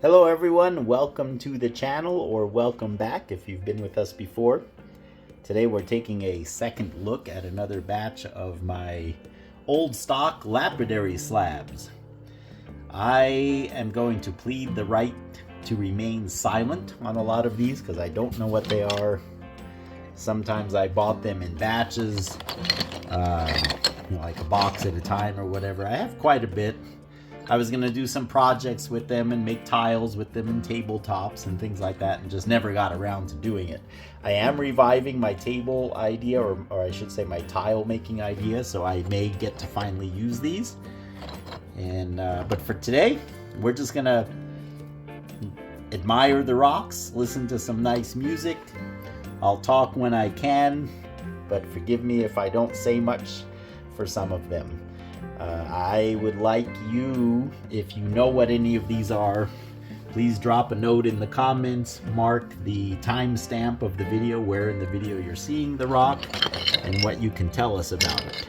Hello everyone, welcome to the channel, or welcome back if you've been with us before. Today we're taking a second look at another batch of my old stock lapidary slabs. I am going to plead the right to remain silent on a lot of these because I don't know what they are. Sometimes I bought them in batches, like a box at a time or whatever. I have quite a bit. I was going to do some projects with them and make tiles with them and tabletops and things like that, and just never got around to doing it. I am reviving my table idea, or I should say my tile making idea, so I may get to finally use these. And but for today, we're just going to admire the rocks, listen to some nice music. I'll talk when I can, but forgive me if I don't say much for some of them. I would like you, if you know what any of these are, please drop a note in the comments, mark the timestamp of the video, where in the video you're seeing the rock, and what you can tell us about it.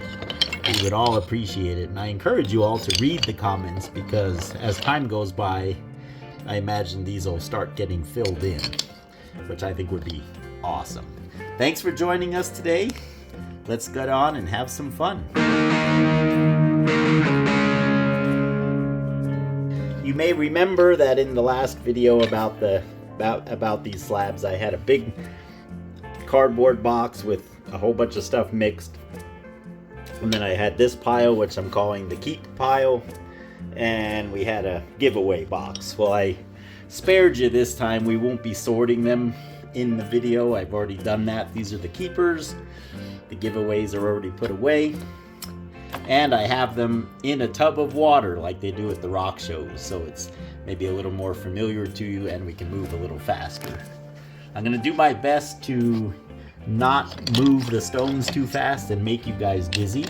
We would all appreciate it, and I encourage you all to read the comments because as time goes by, I imagine these will start getting filled in, which I think would be awesome. Thanks for joining us today. Let's get on and have some fun. You may remember that in the last video about these slabs, I had a big cardboard box with a whole bunch of stuff mixed. And then I had this pile, which I'm calling the keep pile. And we had a giveaway box. Well, I spared you this time. We won't be sorting them in the video. I've already done that. These are the keepers. The giveaways are already put away. And I have them in a tub of water like they do at the rock shows, so it's maybe a little more familiar to you and we can move a little faster. I'm going to do my best to not move the stones too fast and make you guys dizzy.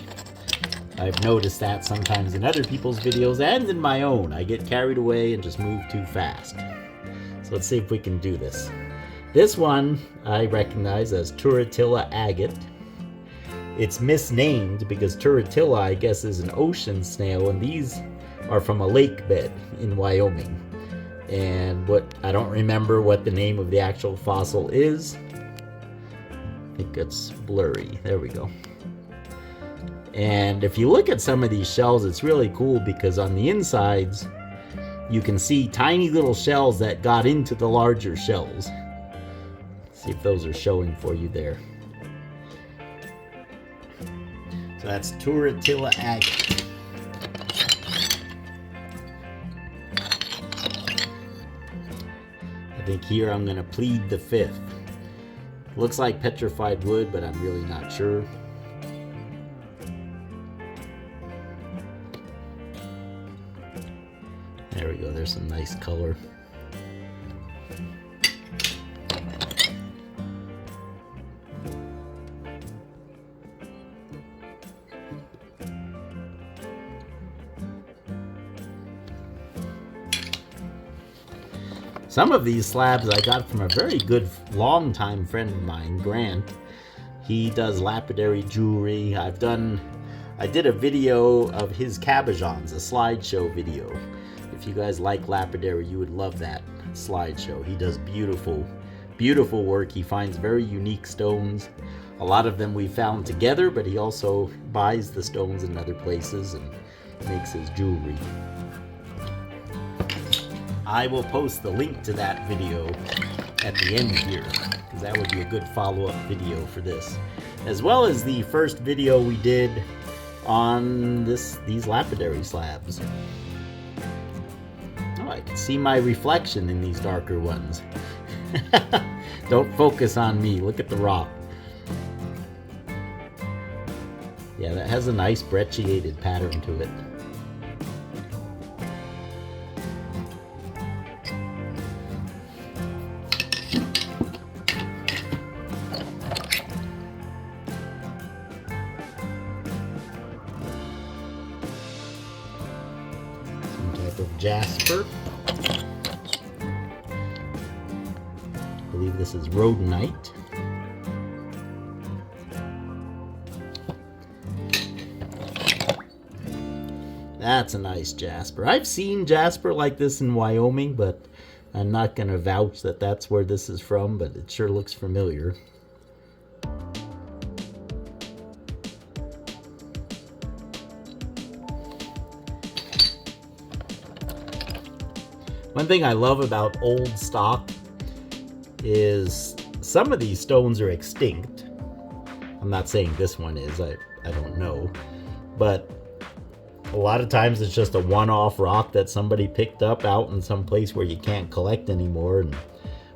I've noticed that sometimes in other people's videos and in my own. I get carried away and just move too fast. So let's see if we can do this. This one I recognize as Turritella agate. It's misnamed because Turritella, I guess, is an ocean snail, and these are from a lake bed in Wyoming. And I don't remember what the name of the actual fossil is. I think it's blurry. There we go. And if you look at some of these shells, it's really cool because on the insides, you can see tiny little shells that got into the larger shells. Let's see if those are showing for you there. So that's Turritella agate. I think here I'm going to plead the fifth. Looks like petrified wood, but I'm really not sure. There we go, there's some nice color. Some of these slabs I got from a very good longtime friend of mine, Grant. He does lapidary jewelry. I did a video of his cabochons, a slideshow video. If you guys like lapidary, you would love that slideshow. He does beautiful, beautiful work. He finds very unique stones. A lot of them we found together, but he also buys the stones in other places and makes his jewelry. I will post the link to that video at the end here, because that would be a good follow-up video for this. As well as the first video we did on these lapidary slabs. Oh, I can see my reflection in these darker ones. Don't focus on me, look at the rock. Yeah, that has a nice brecciated pattern to it. Of Jasper. I believe this is rhodonite. That's a nice Jasper. I've seen Jasper like this in Wyoming, but I'm not going to vouch that that's where this is from, but it sure looks familiar. One thing I love about old stock is some of these stones are extinct. I'm not saying this one is, I don't know. But a lot of times it's just a one-off rock that somebody picked up out in some place where you can't collect anymore, and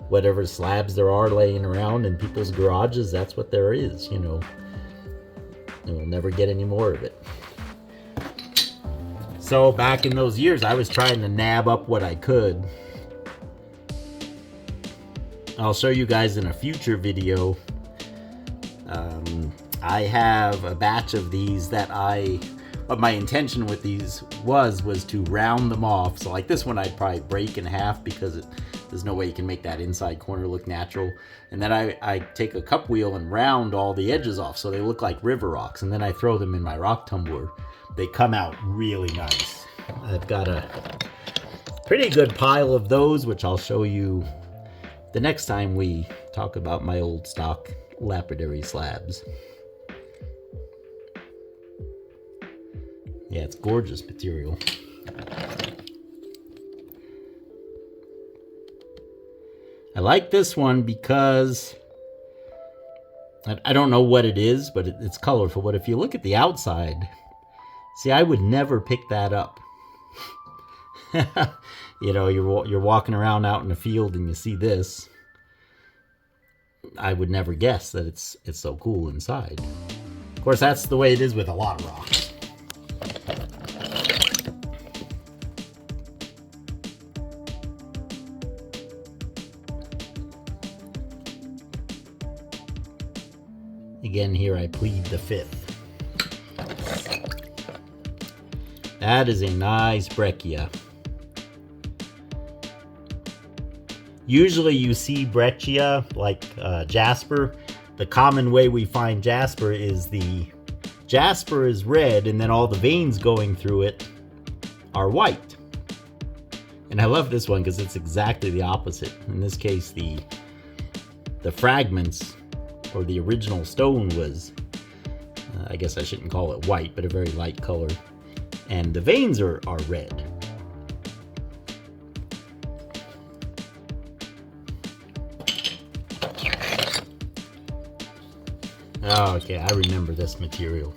whatever slabs there are laying around in people's garages, that's what there is, you know. And we'll never get any more of it. So back in those years, I was trying to nab up what I could. I'll show you guys in a future video. I have a batch of these that what my intention with these was to round them off. So like this one I'd probably break in half because there's no way you can make that inside corner look natural. And then I take a cup wheel and round all the edges off so they look like river rocks. And then I throw them in my rock tumbler. They come out really nice. I've got a pretty good pile of those, which I'll show you the next time we talk about my old stock lapidary slabs. Yeah, it's gorgeous material. I like this one because I don't know what it is, but it's colorful. But if you look at the outside, see, I would never pick that up. You know, you're walking around out in the field and you see this. I would never guess that it's so cool inside. Of course, that's the way it is with a lot of rocks. Again, here I plead the fifth. That is a nice breccia. Usually you see breccia like Jasper. The common way we find Jasper is Jasper is red and then all the veins going through it are white. And I love this one because it's exactly the opposite. In this case, the fragments or the original stone was, I guess I shouldn't call it white, but a very light color. And the veins are red. Oh, okay, I remember this material.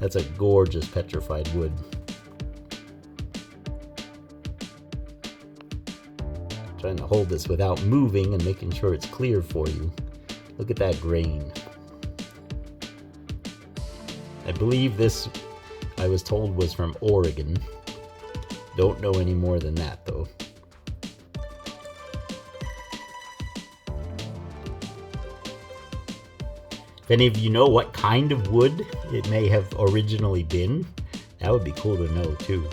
That's a gorgeous petrified wood. Trying to hold this without moving and making sure it's clear for you. Look at that grain. I believe this, I was told, was from Oregon. Don't know any more than that, though. If any of you know what kind of wood it may have originally been, that would be cool to know, too.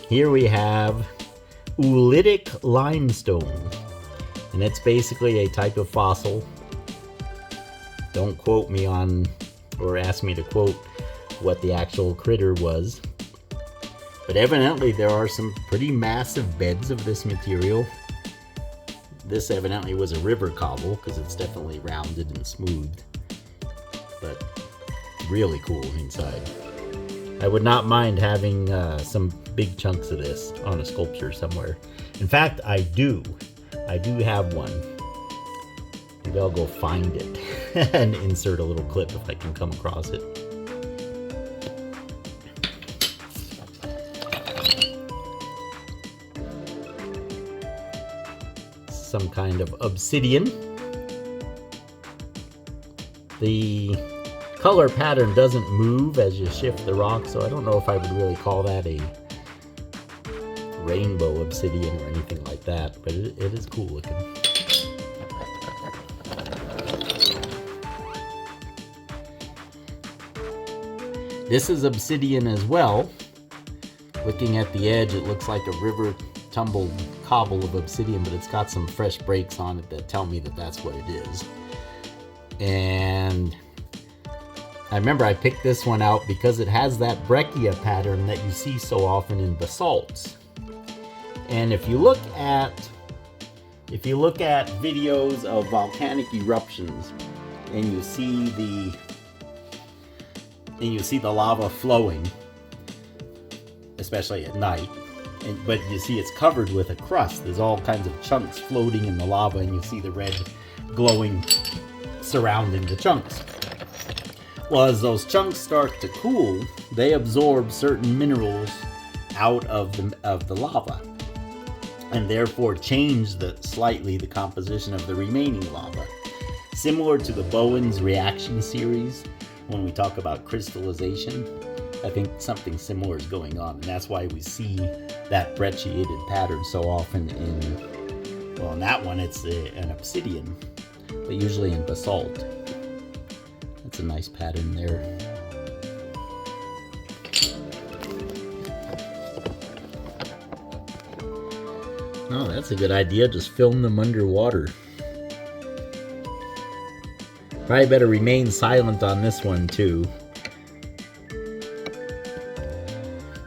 Here we have Oolitic Limestone, and it's basically a type of fossil. Don't quote me on, or ask me to quote what the actual critter was, but evidently there are some pretty massive beds of this material. This evidently was a river cobble because it's definitely rounded and smooth, but really cool inside. I would not mind having some big chunks of this on a sculpture somewhere. In fact, I do have one. Maybe I'll go find it and insert a little clip if I can come across it. Some kind of obsidian. The color pattern doesn't move as you shift the rock, so I don't know if I would really call that a rainbow obsidian or anything like that, but it is cool looking. This is obsidian as well. Looking at the edge, it looks like a river tumbled cobble of obsidian, but it's got some fresh breaks on it that tell me that that's what it is. And I remember I picked this one out because it has that breccia pattern that you see so often in basalts. And if you look at videos of volcanic eruptions and you see the lava flowing, especially at night, but you see it's covered with a crust. There's all kinds of chunks floating in the lava, and you see the red glowing surrounding the chunks. Well, as those chunks start to cool, they absorb certain minerals out of the lava, and therefore change slightly the composition of the remaining lava. Similar to the Bowen's reaction series, when we talk about crystallization, I think something similar is going on, and that's why we see that brecciated pattern so often in, well, in that one it's an obsidian, but usually in basalt. That's a nice pattern there. Oh, that's a good idea. Just film them underwater. Probably better remain silent on this one too.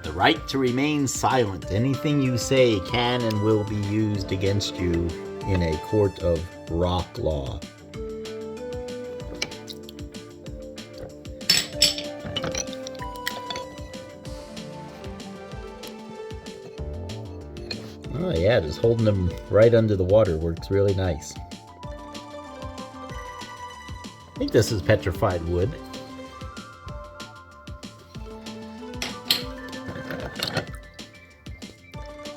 The right to remain silent. Anything you say can and will be used against you in a court of rock law. Oh yeah, just holding them right under the water works really nice. I think this is petrified wood.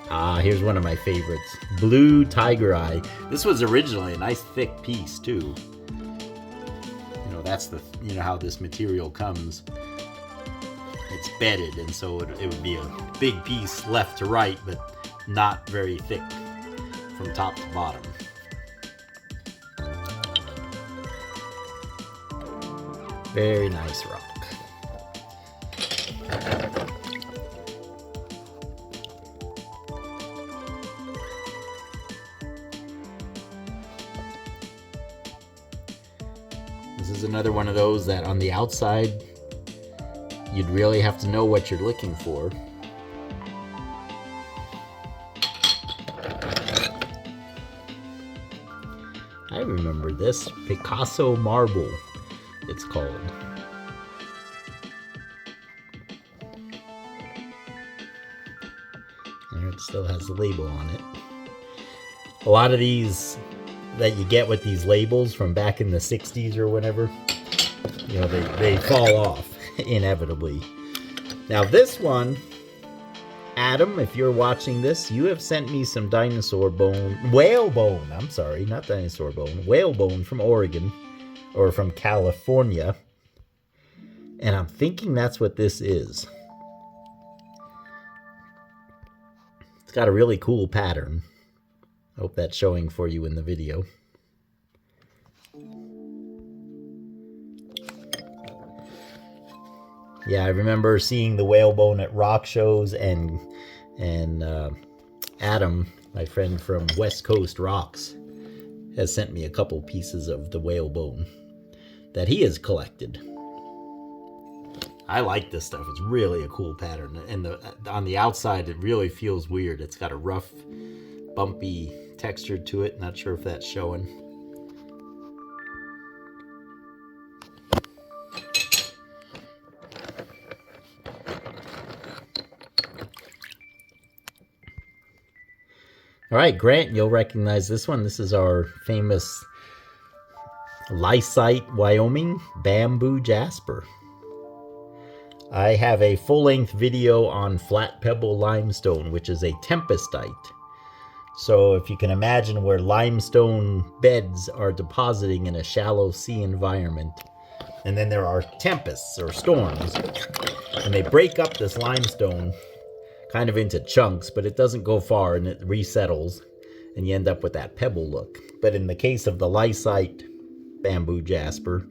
Ah, here's one of my favorites. Blue tiger eye. This was originally a nice thick piece too. You know, that's how this material comes. It's bedded, and so it would be a big piece left to right, but not very thick from top to bottom. Very nice rock. This is another one of those that on the outside you'd really have to know what you're looking for. I remember this. Picasso marble, it's called. There, it still has the label on it. A lot of these that you get with these labels from back in the 60s or whatever, you know, they fall off inevitably. Now this one, Adam, if you're watching this, you have sent me some whale bone, I'm sorry, not dinosaur bone, whale bone from Oregon, or from California, and I'm thinking that's what this is. It's got a really cool pattern. I hope that's showing for you in the video. Yeah, I remember seeing the whalebone at rock shows, and Adam, my friend from West Coast Rocks, has sent me a couple pieces of the whalebone that he has collected. I like this stuff. It's really a cool pattern, and on the outside it really feels weird. It's got a rough, bumpy texture to it. Not sure if that's showing. All right, Grant, you'll recognize this one. This is our famous Lysite, Wyoming bamboo jasper. I have a full-length video on flat pebble limestone, which is a tempestite. So if you can imagine where limestone beds are depositing in a shallow sea environment, and then there are tempests or storms, and they break up this limestone kind of into chunks, but it doesn't go far, and it resettles, and you end up with that pebble look. But in the case of the Lysite bamboo jasper,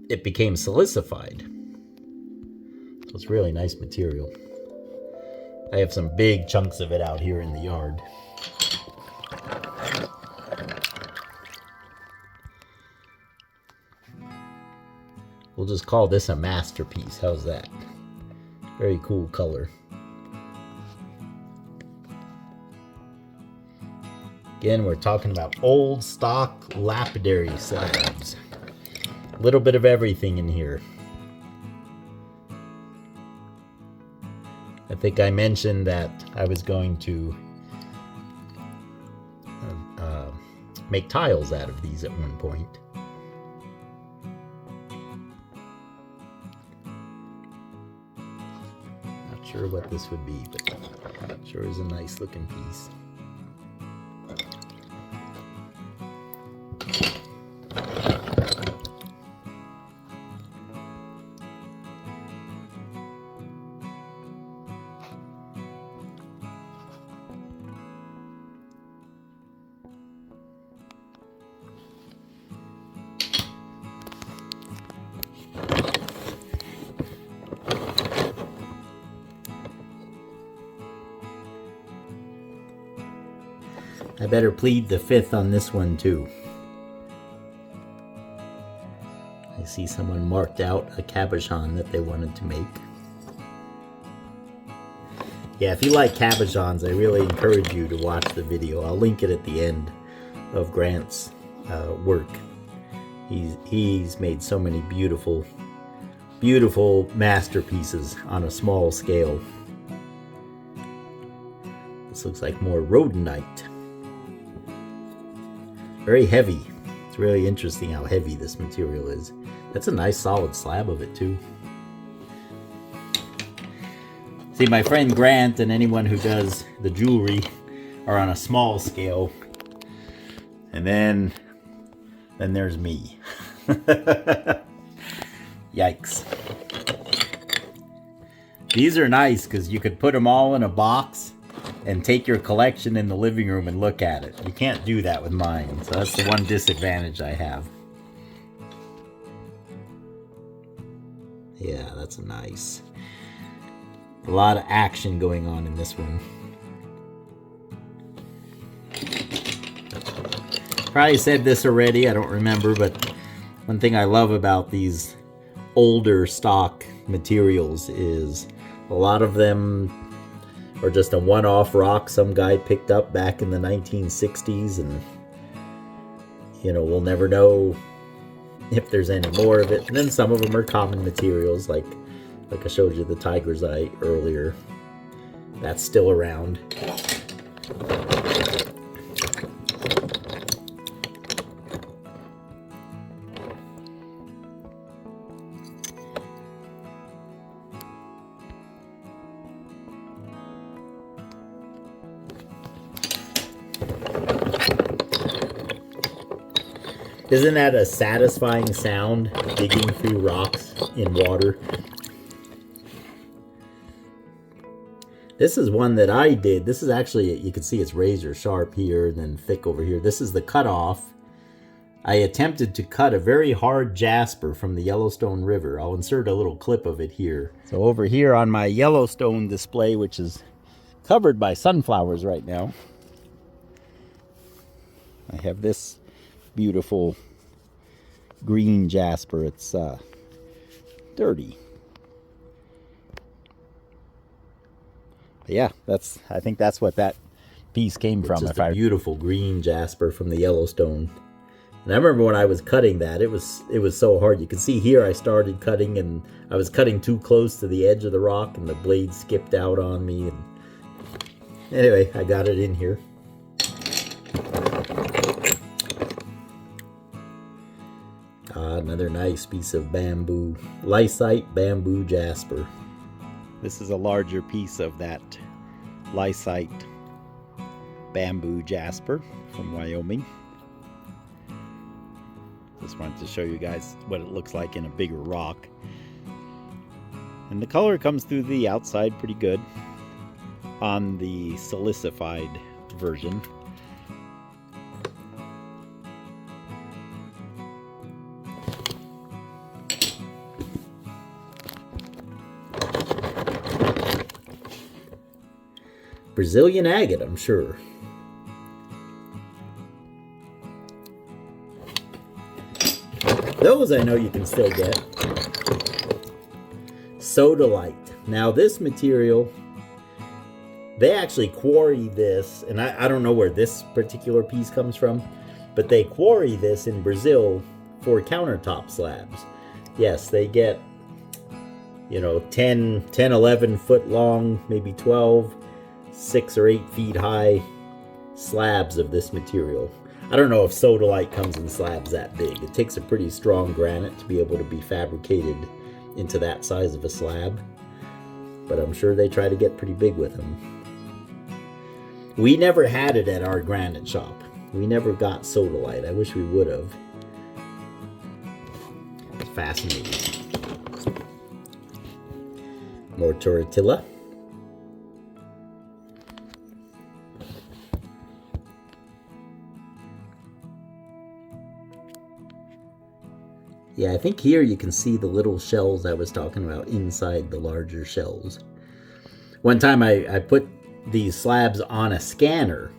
it became silicified. So it's really nice material. I have some big chunks of it out here in the yard. We'll just call this a masterpiece. How's that? Very cool color. Again, we're talking about old stock lapidary slabs. A little bit of everything in here. I think I mentioned that I was going to make tiles out of these at one point. Not sure what this would be, but sure is a nice looking piece. I better plead the fifth on this one too. I see someone marked out a cabochon that they wanted to make. Yeah, if you like cabochons, I really encourage you to watch the video. I'll link it at the end of Grant's work. He's made so many beautiful, beautiful masterpieces on a small scale. This looks like more rhodonite. Very heavy. It's really interesting how heavy this material is. That's a nice solid slab of it too. See, my friend Grant and anyone who does the jewelry are on a small scale. And then there's me. Yikes. These are nice because you could put them all in a box and take your collection in the living room and look at it. You can't do that with mine, so that's the one disadvantage I have. Yeah, that's nice. A lot of action going on in this one. Probably said this already, I don't remember, but one thing I love about these older stock materials is a lot of them or just a one-off rock some guy picked up back in the 1960s, and you know, we'll never know if there's any more of it. And then some of them are common materials, like I showed you the tiger's eye earlier. That's still around. Isn't that a satisfying sound, digging through rocks in water? This is one that I did. This is actually, you can see it's razor sharp here and then thick over here. This is the cutoff. I attempted to cut a very hard jasper from the Yellowstone River. I'll insert a little clip of it here. So over here on my Yellowstone display, which is covered by sunflowers right now, I have this beautiful green jasper. It's dirty. But yeah, I think that's what that piece came from. It's just a beautiful green jasper from the Yellowstone. And I remember when I was cutting that, it was so hard. You can see here I started cutting and I was cutting too close to the edge of the rock and the blade skipped out on me. And anyway, I got it in here. Another nice piece of bamboo, lysite bamboo jasper. This is a larger piece of that lysite bamboo jasper from Wyoming. Just wanted to show you guys what it looks like in a bigger rock. And the color comes through the outside pretty good on the silicified version. Brazilian agate, I'm sure. Those I know you can still get. sodalite. Now this material, they actually quarry this, and I don't know where this particular piece comes from, but they quarry this in Brazil for countertop slabs. Yes, they get, you know, 10, 11 foot long, maybe 12, 6 or 8 feet high slabs of this material. I don't know if sodalite comes in slabs that big. It takes a pretty strong granite to be able to be fabricated into that size of a slab, but I'm sure they try to get pretty big with them. We never had it at our granite shop. We never got sodalite. I wish we would have. Fascinating. More tortilla. Yeah, I think here you can see the little shells I was talking about inside the larger shells. One time I put these slabs on a scanner.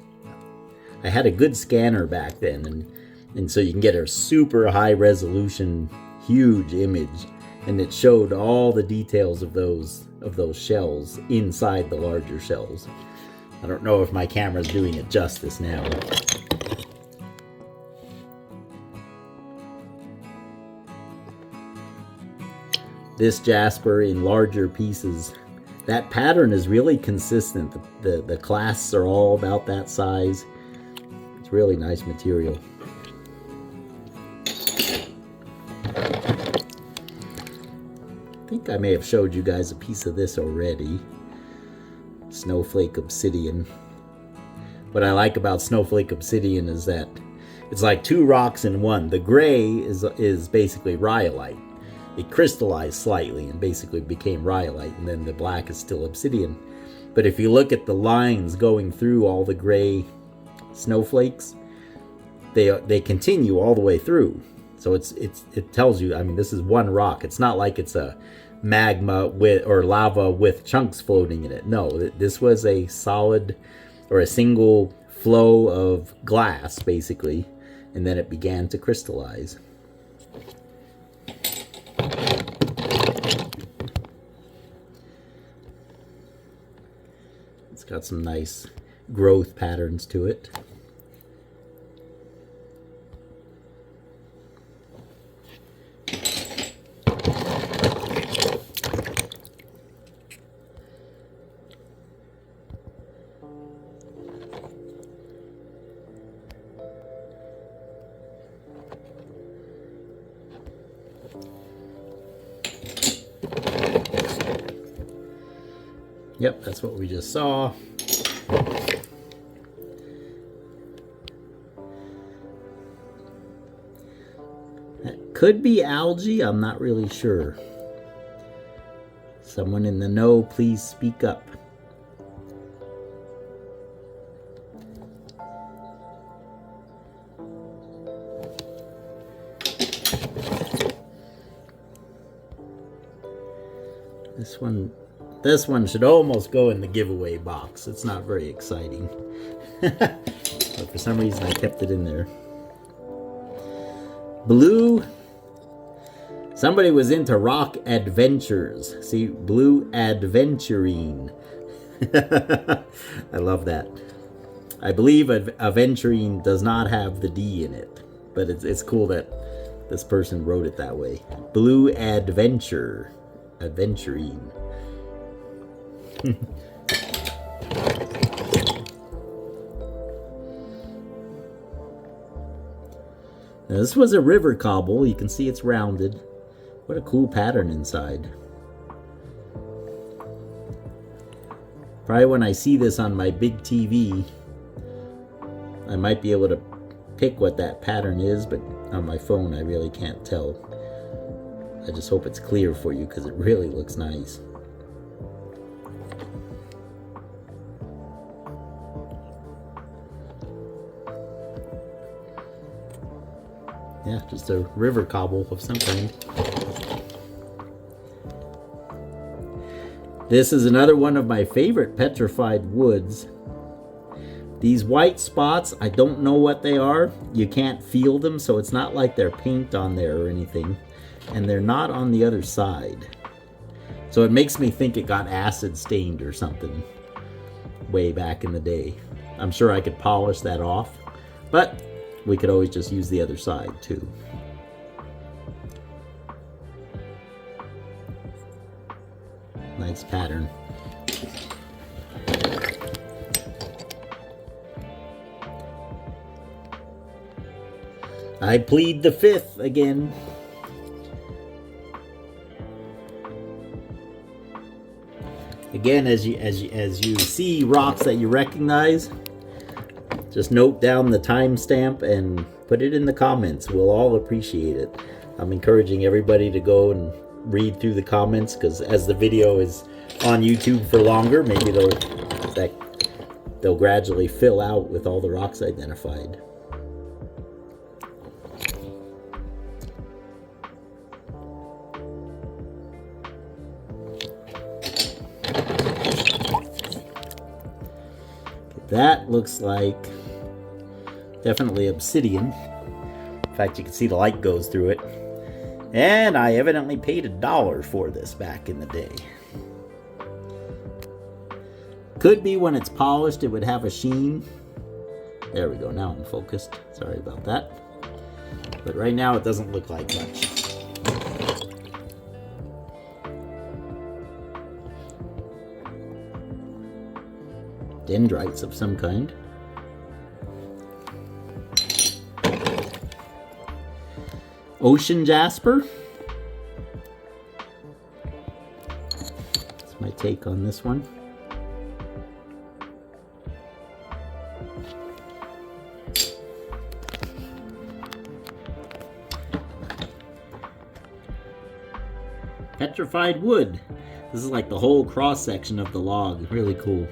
I had a good scanner back then, and so you can get a super high resolution, huge image, and it showed all the details of those shells inside the larger shells. I don't know if my camera's doing it justice now. This Jasper in larger pieces, that pattern is really consistent. The clasps are all about that size. It's really nice material. I think I may have showed you guys a piece of this already. Snowflake obsidian. What I like about snowflake obsidian is that it's like two rocks in one. The gray is basically rhyolite. It crystallized slightly and basically became rhyolite, and then the black is still obsidian. But if you look at the lines going through all the gray snowflakes, they continue all the way through. So it tells you, I mean, this is one rock. It's not like it's a magma or lava with chunks floating in it. No, this was a solid or a single flow of glass basically, and then it began to crystallize. It's got some nice growth patterns to it. Yep, that's what we just saw. That could be algae, I'm not really sure. Someone in the know, please speak up. This one should almost go in the giveaway box. It's not very exciting. But for some reason I kept it in there. Blue. Somebody was into rock adventures. See, blue adventurine. I love that. I believe aventurine does not have the D in it, but it's cool that this person wrote it that way. Blue adventurine. Now, this was a river cobble. You can see it's rounded. What a cool pattern inside. Probably when I see this on my big TV, I might be able to pick what that pattern is, but on my phone I really can't tell. I just hope it's clear for you because it really looks nice. Yeah, just a river cobble of some kind. This is another one of my favorite petrified woods. These white spots, I don't know what they are. You can't feel them, so it's not like they're paint on there or anything. And they're not on the other side. So it makes me think it got acid stained or something way back in the day. I'm sure I could polish that off, but we could always just use the other side too. Nice pattern. I plead the fifth again. Again, as you see rocks that you recognize, just note down the timestamp and put it in the comments. We'll all appreciate it. I'm encouraging everybody to go and read through the comments, because as the video is on YouTube for longer, maybe they'll gradually fill out with all the rocks identified. That looks like definitely obsidian. In fact, you can see the light goes through it. And I evidently paid $1 for this back in the day. Could be when it's polished, it would have a sheen. There we go, now I'm focused. Sorry about that. But right now it doesn't look like much. Dendrites of some kind. Ocean Jasper. That's my take on this one. Petrified wood. This is like the whole cross section of the log. Really cool.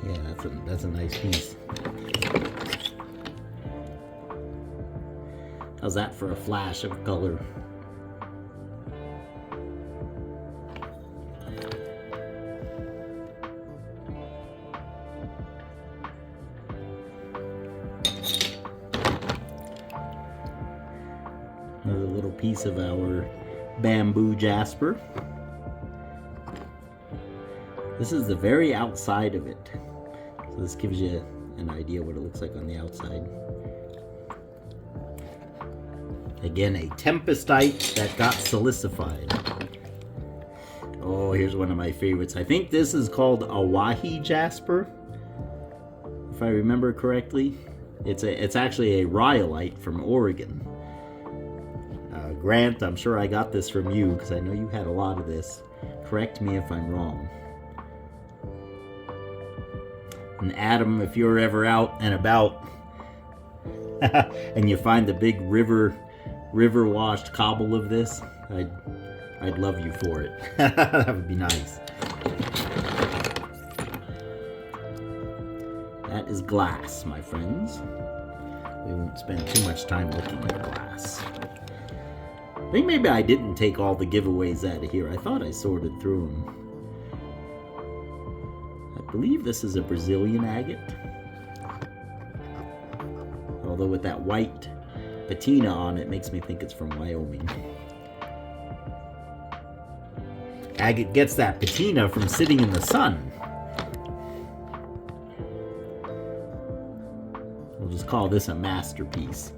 Yeah, that's a nice piece. How's that for a flash of color? Another little piece of our bamboo jasper. This is the very outside of it. So this gives you an idea what it looks like on the outside. Again, a tempestite that got silicified. Oh, here's one of my favorites. I think this is called Awahi jasper, if I remember correctly. It's actually a rhyolite from Oregon. Grant, I'm sure I got this from you because I know you had a lot of this. Correct me if I'm wrong. And Adam, if you're ever out and about and you find the big river washed cobble of this, I'd love you for it. That would be nice. That is glass, my friends. We won't spend too much time looking at glass. I think maybe I didn't take all the giveaways out of here. I thought I sorted through them. I believe this is a Brazilian agate. Although with that white patina on it, makes me think it's from Wyoming. Agate gets that patina from sitting in the sun. We'll just call this a masterpiece.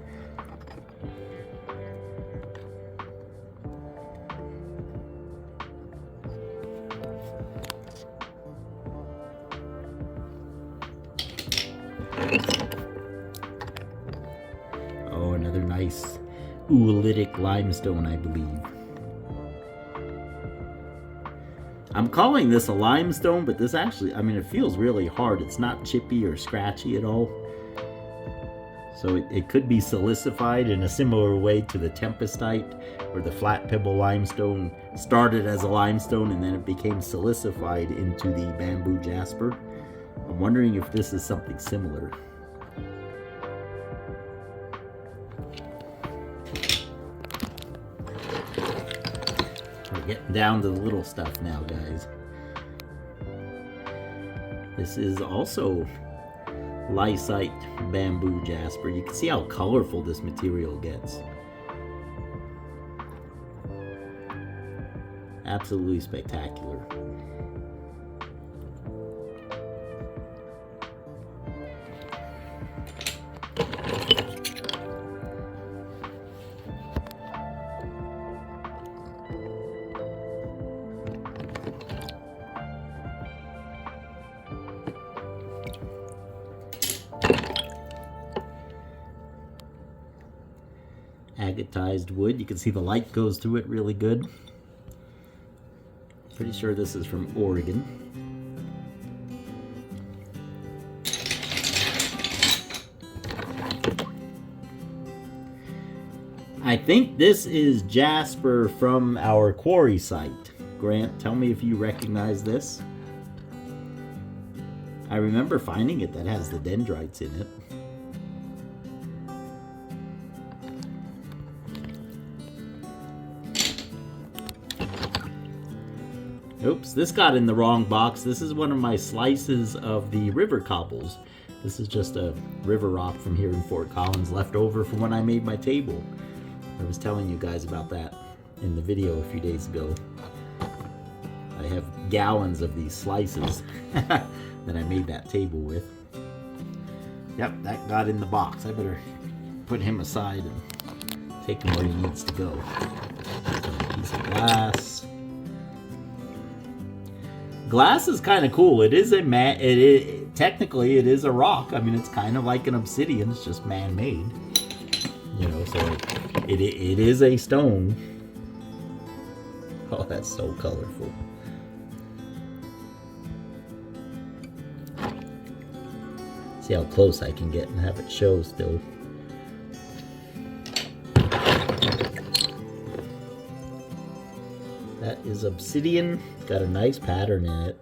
Oh, another nice Oolitic limestone, I believe. I'm calling this a limestone, but this actually, I mean, it feels really hard. It's not chippy or scratchy at all. So it could be silicified in a similar way to the tempestite, where the flat pebble limestone started as a limestone and then it became silicified into the bamboo jasper. I'm wondering if this is something similar. We're getting down to the little stuff now, guys. This is also lysite bamboo jasper. You can see how colorful this material gets. Absolutely spectacular. Agatized wood. You can see the light goes through it really good. Pretty sure this is from Oregon. I think this is Jasper from our quarry site. Grant, tell me if you recognize this. I remember finding it that has the dendrites in it. Oops, this got in the wrong box. This is one of my slices of the river cobbles. This is just a river rock from here in Fort Collins left over from when I made my table. I was telling you guys about that in the video a few days ago. I have gallons of these slices that I made that table with. Yep, that got in the box. I better put him aside and take him where he needs to go. Piece of glass. Glass is kind of cool. It is technically it is a rock. I mean, it's kind of like an obsidian. It's just man-made. You know, so it is a stone. Oh, that's so colorful. See how close I can get and have it show still. That is obsidian. It's got a nice pattern in it.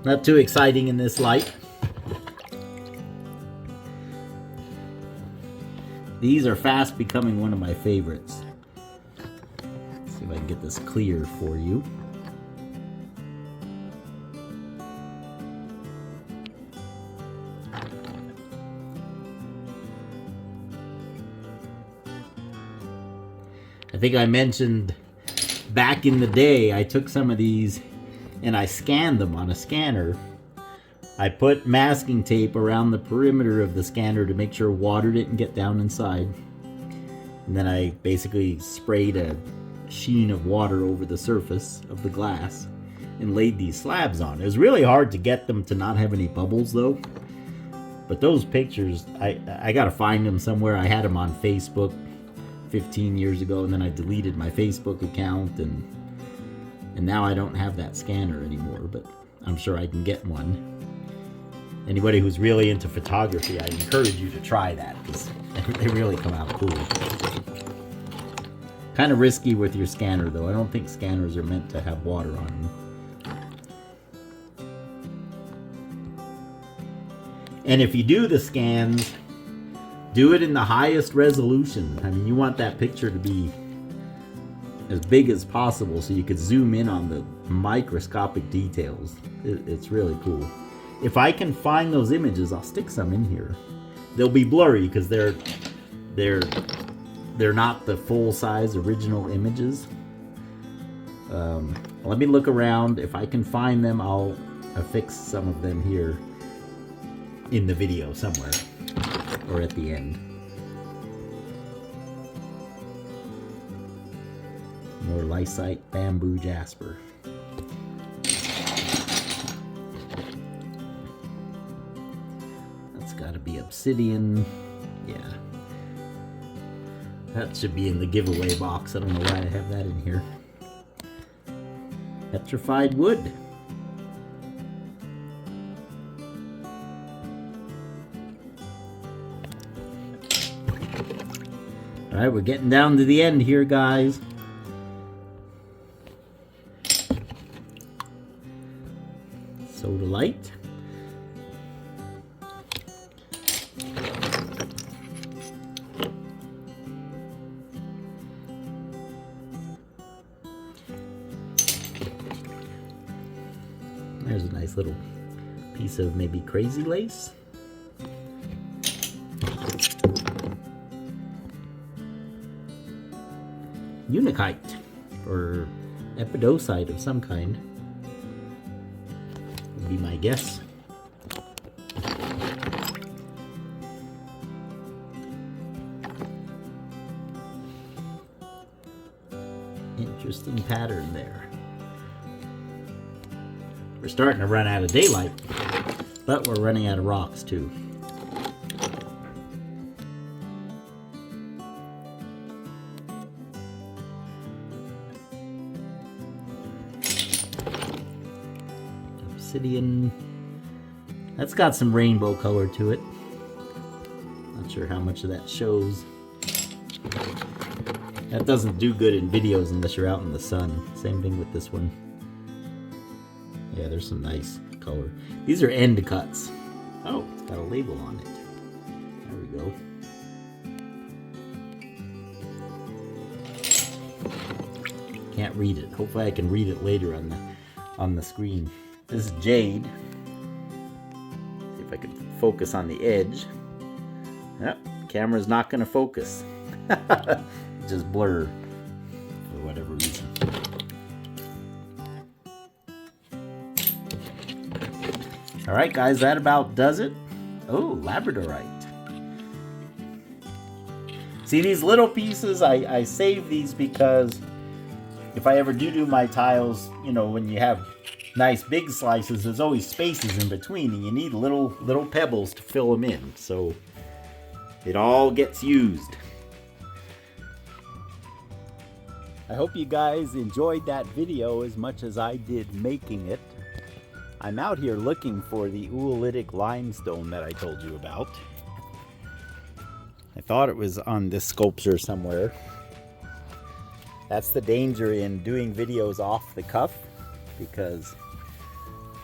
Not too exciting in this light. These are fast becoming one of my favorites. Let's see if I can get this clear for you. I think I mentioned back in the day, I took some of these and I scanned them on a scanner. I put masking tape around the perimeter of the scanner to make sure water didn't get down inside. And then I basically sprayed a sheen of water over the surface of the glass and laid these slabs on. It was really hard to get them to not have any bubbles though. But those pictures, I gotta find them somewhere. I had them on Facebook 15 years ago, and then I deleted my Facebook account, and now I don't have that scanner anymore, but I'm sure I can get one. Anybody who's really into photography, I encourage you to try that, because they really come out cool. Kind of risky with your scanner though. I don't think scanners are meant to have water on them. And if you do the scans, do it in the highest resolution. I mean, you want that picture to be as big as possible so you could zoom in on the microscopic details. It's really cool. If I can find those images, I'll stick some in here. They'll be blurry because they're not the full-size original images. Let me look around. If I can find them, I'll affix some of them here in the video somewhere. Or at the end. More lysite bamboo jasper. That's gotta be obsidian. Yeah. That should be in the giveaway box. I don't know why I have that in here. Petrified wood. Alright, we're getting down to the end here, guys. Soda light. nice little piece of maybe crazy lace. Unikite or epidocite of some kind would be my guess. Interesting pattern there. We're starting to run out of daylight, but we're running out of rocks too. Obsidian. That's got some rainbow color to it. Not sure how much of that shows. That doesn't do good in videos unless you're out in the sun. Same thing with this one. Yeah, there's some nice color. These are end cuts. Oh, it's got a label on it. There we go. Can't read it. Hopefully I can read it later on the screen. This is jade. See if I can focus on the edge. Yep, camera's not going to focus. Just blur for whatever reason. Alright guys, that about does it. Oh, labradorite. See, these little pieces, I save these because if I ever do my tiles, you know, when you have nice big slices, there's always spaces in between and you need little pebbles to fill them in. So it all gets used. I hope you guys enjoyed that video as much as I did making it. I'm out here looking for the Oolitic Limestone that I told you about. I thought it was on this sculpture somewhere. That's the danger in doing videos off the cuff, because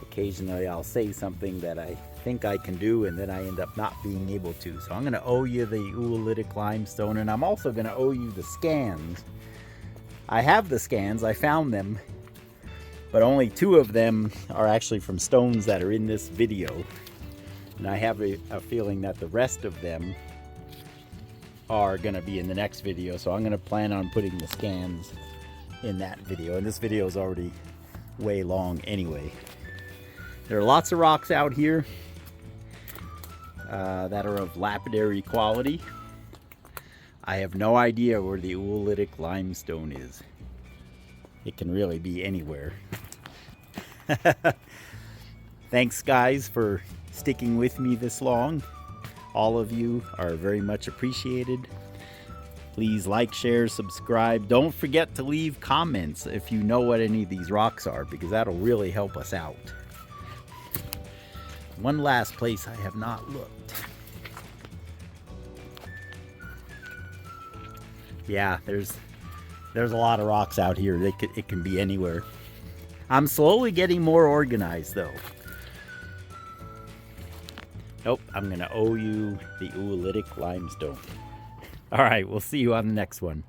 occasionally I'll say something that I think I can do and then I end up not being able to. So I'm going to owe you the Oolitic Limestone, and I'm also going to owe you the scans. I have the scans, I found them, but only 2 of them are actually from stones that are in this video. And I have a feeling that the rest of them are going to be in the next video, so I'm going to plan on putting the scans in that video. And this video is already way long anyway. There are lots of rocks out here that are of lapidary quality. I have no idea where the Oolitic Limestone is. It can really be anywhere. Thanks guys for sticking with me this long. All of you are very much appreciated. Please like, share, subscribe. Don't forget to leave comments if you know what any of these rocks are, because that'll really help us out. One last place I have not looked. Yeah, there's a lot of rocks out here. It can be anywhere. I'm slowly getting more organized though. Nope, I'm gonna owe you the Oolitic Limestone. All right, we'll see you on the next one.